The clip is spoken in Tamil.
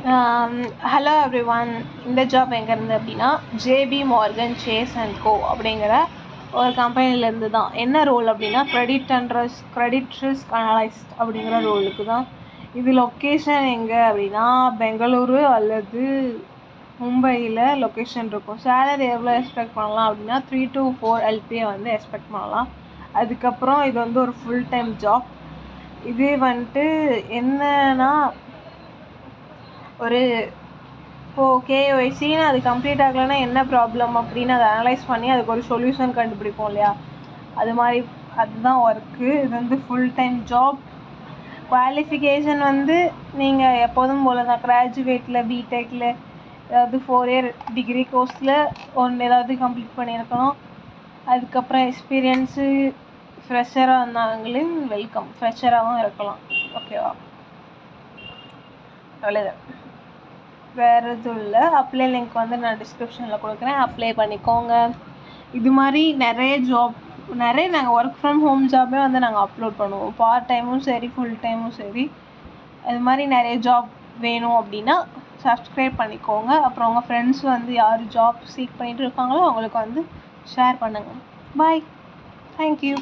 Hello everyone. இந்த ஜாப் எங்கேருந்து அப்படின்னா ஜேபி மார்கன் சேஸ் அண்ட் கோ அப்படிங்கிற ஒரு கம்பெனிலேருந்து தான். என்ன ரோல் அப்படின்னா கிரெடிட் ரிஸ்க் அனலைஸ்ட் அப்படிங்கிற ரோலுக்கு தான். இது லொக்கேஷன் எங்கே அப்படின்னா பெங்களூரு அல்லது மும்பையில் லொக்கேஷன் இருக்கும். சேலரி எவ்வளோ எக்ஸ்பெக்ட் பண்ணலாம் அப்படின்னா 3 to 4 LPA வந்து எக்ஸ்பெக்ட் பண்ணலாம். அதுக்கப்புறம் இது வந்து ஒரு ஃபுல் டைம் ஜாப். இது வந்துட்டு என்னன்னா ஒரு இப்போது கேஒய்சின்னு அது கம்ப்ளீட் ஆகலைன்னா என்ன ப்ராப்ளம் அப்படின்னு அதை அனலைஸ் பண்ணி அதுக்கு ஒரு சொல்யூஷன் கண்டுபிடிப்போம் இல்லையா, அதுதான் ஒர்க்கு. இது வந்து ஃபுல் டைம் ஜாப். குவாலிஃபிகேஷன் வந்து நீங்கள் எப்போதும் போல் தான் கிராஜுவேட்டில் பிடெக்கில் ஏதாவது 4 year டிகிரி கோர்ஸில் ஏதாவது கம்ப்ளீட் பண்ணியிருக்கணும். அதுக்கப்புறம் எக்ஸ்பீரியன்ஸு ஃப்ரெஷராக இருந்தாங்களும் வெல்கம், ஃப்ரெஷராகவும் இருக்கலாம். ஓகேவா, அவ்வளோதான், வேறு எதுவும் இல்லை. அப்ளை லிங்க் வந்து நான் டிஸ்கிரிப்ஷனில் கொடுக்குறேன், அப்ளை பண்ணிக்கோங்க. இது மாதிரி நிறைய நாங்கள் ஒர்க் ஃப்ரம் ஹோம் ஜாபே வந்து நாங்கள் அப்லோட் பண்ணுவோம். பார்ட் டைமும் சரி, ஃபுல் டைமும் சரி. அது மாதிரி நிறைய ஜாப் வேணும் அப்படின்னா சப்ஸ்கிரைப் பண்ணிக்கோங்க. அப்புறம் உங்கள் ஃப்ரெண்ட்ஸ் வந்து யார் ஜாப் சீக் பண்ணிகிட்டு இருக்காங்களோ அவங்களுக்கு வந்து ஷேர் பண்ணுங்கள். பாய், தேங்க்யூ.